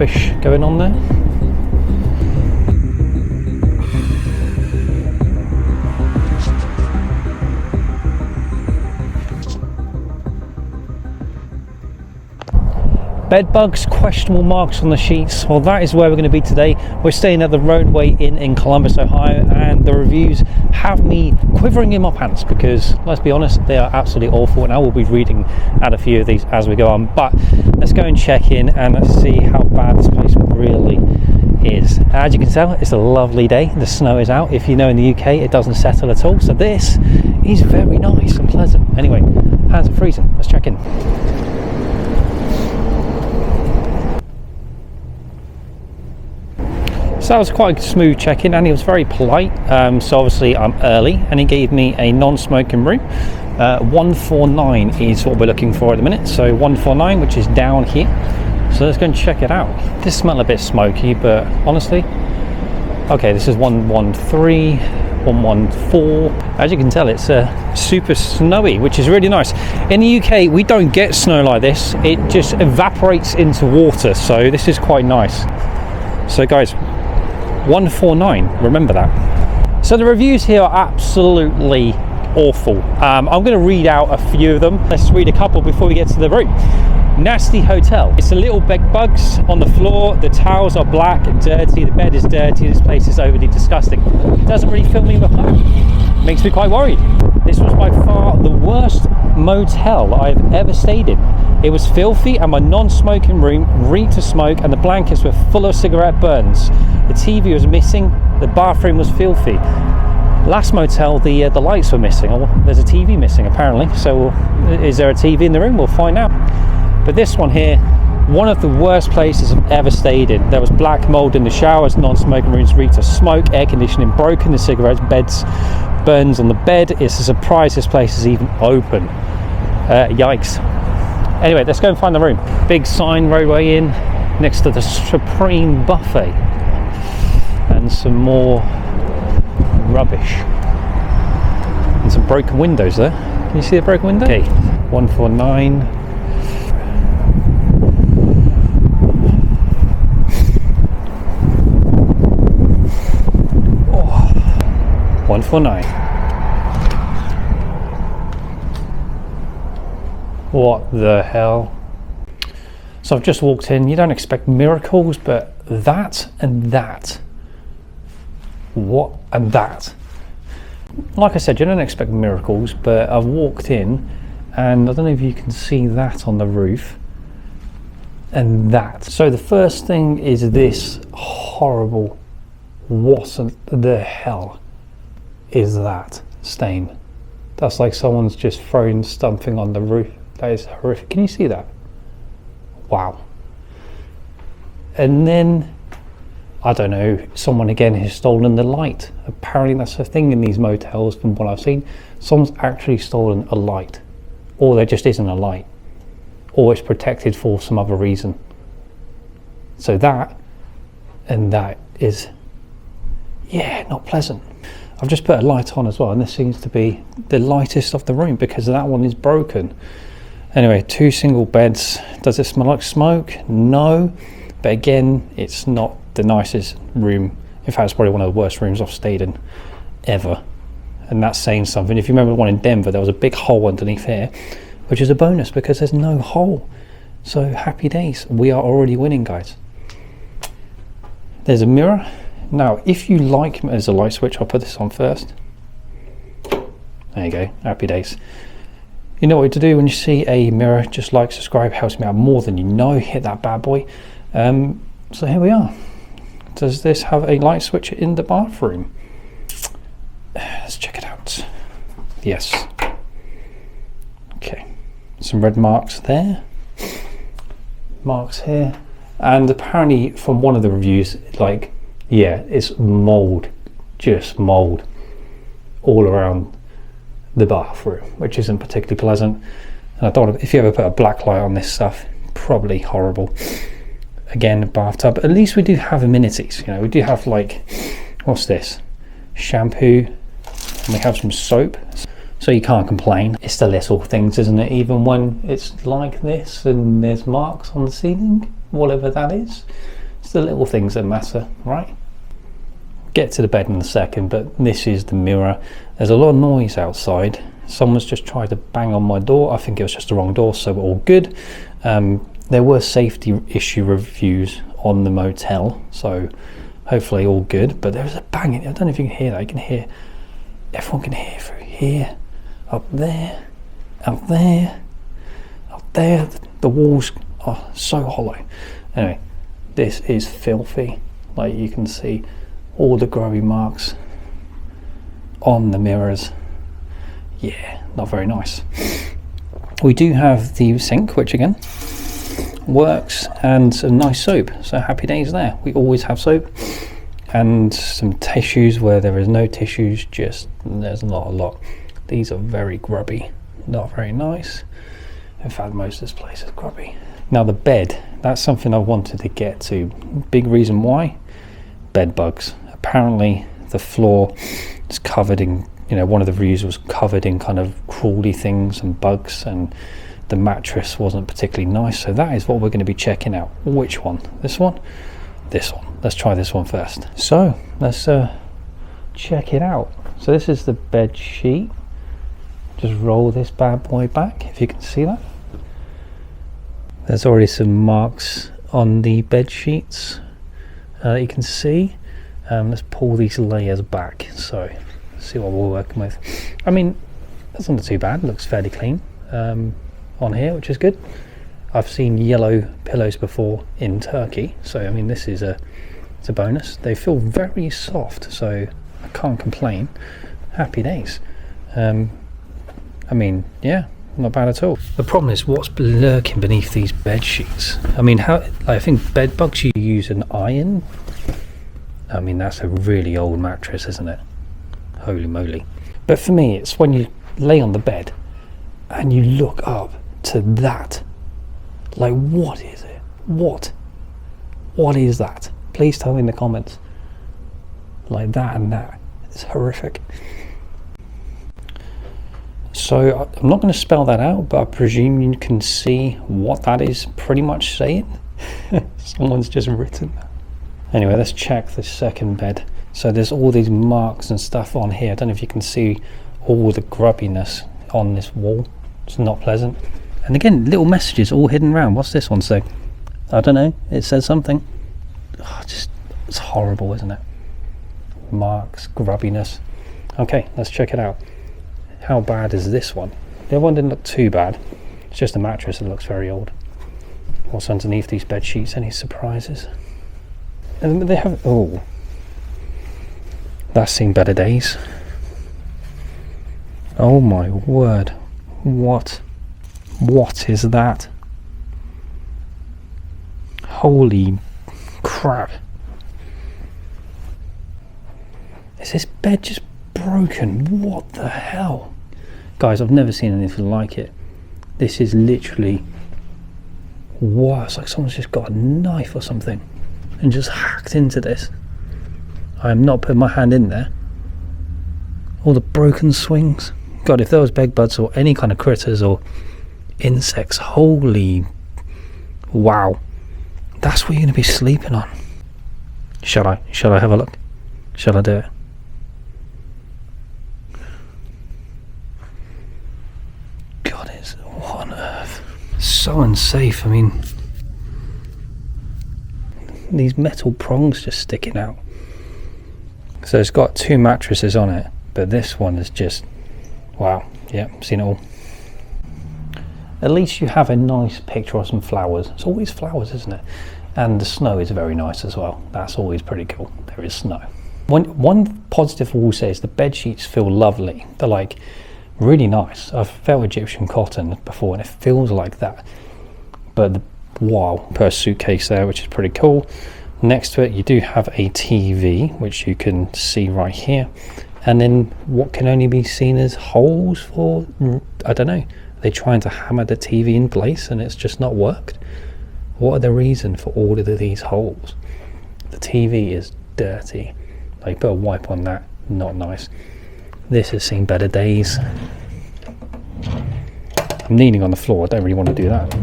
rubbish going on there. Bed bugs, questionable marks on the sheets. Well, that is where we're going to be today. We're staying at the Rodeway Inn in Columbus, Ohio, and the reviews have me quivering in my pants because, let's be honest, they are absolutely awful, and I will be reading out a few of these as we go on. But let's go and check in and let's see how bad this place really is. As you can tell, it's a lovely day. The snow is out. If you know, in the UK, it doesn't settle at all. So this is very nice and pleasant. Anyway, hands are freezing. Let's check in. So that was quite a smooth check-in, and he was very polite. So obviously I'm early, and he gave me a non-smoking room. 149 is what we're looking for at the minute. So 149, which is down here. So let's go and check it out. This smells a bit smoky, but honestly, okay, this is 113, 114. As you can tell, it's super snowy, which is really nice. In the UK, we don't get snow like this. It just evaporates into water, so this is quite nice. So guys, 149, remember that. So the reviews here are absolutely awful. I'm going to read out a few of them. Let's read a couple before we get to the room. Nasty hotel. It's a little bed bugs on the floor. The towels are black and dirty. The bed is dirty. This place is overly disgusting. It doesn't really fill me with hope. Makes me quite worried. This was by far the worst motel I've ever stayed in. It was filthy, and my non-smoking room reeked of smoke, and the blankets were full of cigarette burns. The TV was missing. The bathroom was filthy. Last motel, the lights were missing. Oh, there's a TV missing apparently. So is there a TV in the room? We'll find out. But this one here, one of the worst places I've ever stayed in. There was black mold in the showers, non-smoking rooms reeked of smoke, air conditioning broken, the cigarettes, beds, burns on the bed. It's a surprise this place is even open. Yikes. Anyway, let's go and find the room. Big sign, Rodeway Inn, next to the Supreme Buffet. And some more rubbish. And some broken windows there. Can you see the broken window? Okay, 149. Oh, 149. What the hell? So I've just walked in. You don't expect miracles, but that and that. What and that? Like I said, you don't expect miracles, but I've walked in and I don't know if you can see that on the roof and that. So the first thing is this horrible, what the hell is that stain? That's like someone's just thrown something on the roof. That is horrific. Can you see that? Wow. And then, I don't know, someone again has stolen the light. Apparently that's a thing in these motels from what I've seen. Someone's actually stolen a light. Or there just isn't a light. Or it's protected for some other reason. So that, and that is, yeah, not pleasant. I've just put a light on as well, and this seems to be the lightest of the room because that one is broken. Anyway, 2 single beds. Does it smell like smoke? No. But again, it's not the nicest room. In fact, it's probably one of the worst rooms I've stayed in ever. And that's saying something. If you remember the one in Denver, there was a big hole underneath here, which is a bonus because there's no hole. So happy days. We are already winning, guys. There's a mirror. Now, if you like, there's a light switch. I'll put this on first. There you go. Happy days. You know what to do when you see a mirror. Just like, subscribe, helps me out more than you know. Hit that bad boy. So here we are. Does this have a light switch in the bathroom? Let's check it out. Yes. Okay. Some red marks there. Marks here. And apparently from one of the reviews, like, yeah, it's mold. Just mold all around the bathroom, which isn't particularly pleasant. And I don't, if you ever put a black light on this stuff, probably horrible. Again, bathtub. At least we do have amenities. You know, we do have, like, what's this? Shampoo. And we have some soap. So you can't complain. It's the little things, isn't it? Even when it's like this and there's marks on the ceiling. whatever that is. It's the little things that matter, right? Get to the bed in a second, but this is the mirror. There's a lot of noise outside. Someone's just tried to bang on my door. I think it was just the wrong door, so we're all good. There were safety issue reviews on the motel, so hopefully all good. But there was a banging. I don't know if you can hear that. You can hear, everyone can hear through here, up there, up there, up there. The walls are so hollow. Anyway, this is filthy. Like you can see all the grubby marks on the mirrors. Yeah, not very nice. We do have the sink, which again works, and some nice soap, so happy days there. We always have soap, and some tissues where there is no tissues, just there's not a lot. These are very grubby, not very nice. In fact, most of this place is grubby. Now the bed, that's something I wanted to get to. Big reason why, bed bugs. Apparently the floor is covered in, you know, one of the reviews was covered in kind of crawly things and bugs, and the mattress wasn't particularly nice. So that is what we're going to be checking out. Which one? This one? This one. Let's try this one first. So let's check it out. So this is the bed sheet. Just roll this bad boy back, if you can see that. There's already some marks on the bed sheets you can see. Let's pull these layers back, so see what we're working with. I mean, that's not too bad. It looks fairly clean on here, which is good. I've seen yellow pillows before in Turkey, so I mean this is it's a bonus. They feel very soft, so I can't complain. Happy days. I mean, yeah, not bad at all. The problem is what's lurking beneath these bed sheets. I mean, I think bed bugs, you use an iron. I mean, that's a really old mattress, isn't it? Holy moly. But for me, it's when you lay on the bed and you look up to that. Like, what is it? What is that? Please tell me in the comments. Like that and that. It's horrific. So I'm not going to spell that out, but I presume you can see what that is pretty much saying. Someone's just written that. Anyway, let's check the second bed. So there's all these marks and stuff on here. I don't know if you can see all the grubbiness on this wall. It's not pleasant. And again, little messages all hidden around. What's this one say? I don't know. It says something. Oh, it's horrible, isn't it? Marks, grubbiness. Okay, let's check it out. How bad is this one? The other one didn't look too bad. It's just a mattress that looks very old. What's underneath these bed sheets? Any surprises? And they have, oh, that's seen better days. Oh my word. What is that? Holy crap. Is this bed just broken? What the hell? Guys, I've never seen anything like it. This is literally, wow, it's like someone's just got a knife or something and just hacked into this. I am not putting my hand in there. All the broken swings. God, if there was bed bugs or any kind of critters or insects, holy wow. That's what you're going to be sleeping on. Shall I have a look? Shall I do it? God, what on earth? So unsafe. I mean, these metal prongs just sticking out. So it's got two mattresses on it, but this one is just, wow. Yeah, seen it all. At least you have a nice picture of some flowers. It's always flowers, isn't it? And the snow is very nice as well. That's always pretty cool. There is snow. One positive I will say is the bed sheets feel lovely. They're like really nice. I've felt Egyptian cotton before and it feels like that. But wow, put a suitcase there, which is pretty cool. Next to it you do have a TV, which you can see right here, and then what can only be seen as holes for, I don't know, they're trying to hammer the TV in place and it's just not worked. What are the reason for all of these holes? The TV is dirty. Like, put a wipe on that, not nice. This has seen better days. I'm kneeling on the floor, I don't really want to do that.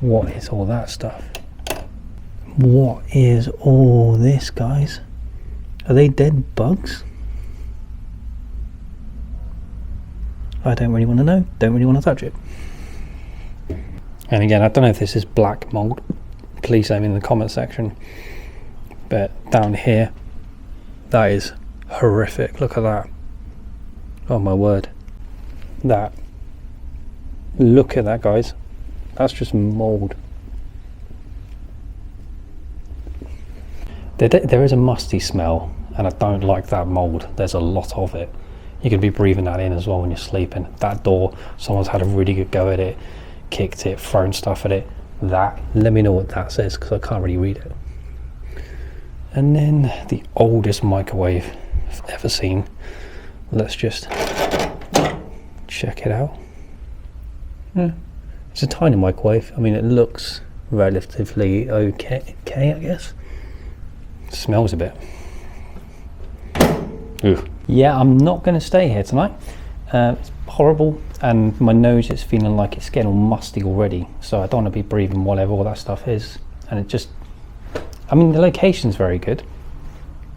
What is all that stuff? What is all this, guys? Are they dead bugs? I don't really want to know. Don't really want to touch it. And again, I don't know if this is black mold. Please say me in the comment section. But down here, that is horrific. Look at that. Oh my word. That. Look at that, guys. That's just mold. There is a musty smell, and I don't like that mold. There's a lot of it. You could be breathing that in as well when you're sleeping. That door, someone's had a really good go at it, kicked it, thrown stuff at it. That, let me know what that says, because I can't really read it. And then the oldest microwave I've ever seen. Let's just check it out. Yeah, it's a tiny microwave. I mean, it looks relatively okay, I guess. It smells a bit. Ugh. Yeah, I'm not going to stay here tonight. It's horrible, and my nose is feeling like it's getting all musty already, so I don't want to be breathing whatever all that stuff is. And it just, I mean, the location's very good,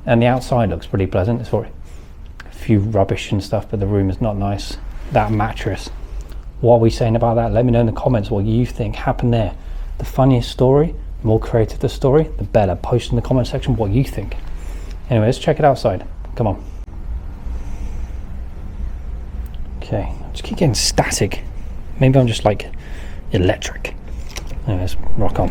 and the outside looks pretty pleasant. It's for a few rubbish and stuff, but the room is not nice. That mattress, what are we saying about that? Let me know in the comments what you think happened there. The funniest story, the more creative the story, the better. Post in the comment section what you think. Anyway, let's check it outside. Come on. Okay, I just keep getting static. Maybe I'm just like electric. Anyway, let's rock on.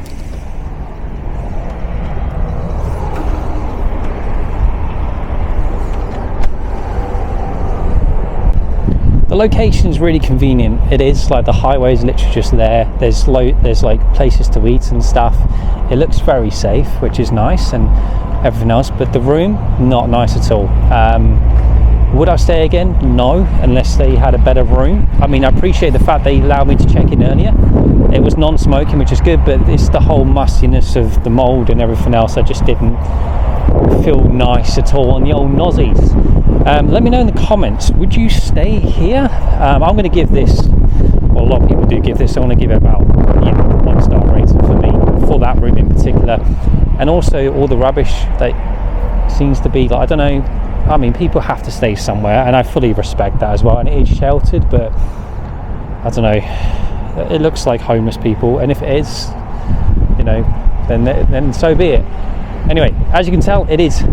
The location is really convenient. It is like the highway is literally just there. There's like places to eat and stuff. It looks very safe, which is nice, and everything else. But the room, not nice at all. Would I stay again? No, unless they had a better room. I mean, I appreciate the fact they allowed me to check in earlier. It was non-smoking, which is good, but it's the whole mustiness of the mold and everything else. I just didn't feel nice at all on the old nozzies. Let me know in the comments, would you stay here? I'm going to give this, well, a lot of people do give this, I want to give it about 1-star rating for me, for that room in particular. And also all the rubbish that seems to be, like, I don't know, I mean, people have to stay somewhere, and I fully respect that as well, and it is sheltered, but I don't know, it looks like homeless people, and if it is, you know, then so be it. Anyway, as you can tell, it is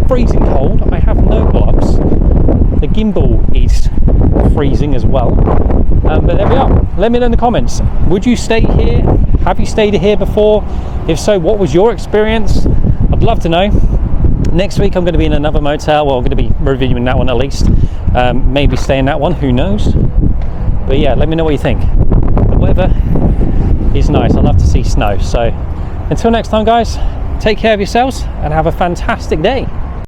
freezing cold. I have no gloves. The gimbal is freezing as well. But there we are. Let me know in the comments. Would you stay here? Have you stayed here before? If so, what was your experience? I'd love to know. Next week I'm going to be in another motel. Well, I'm going to be reviewing that one at least. Maybe stay in that one. Who knows? But yeah, let me know what you think. The weather is nice. I love to see snow. So until next time, guys. Take care of yourselves and have a fantastic day.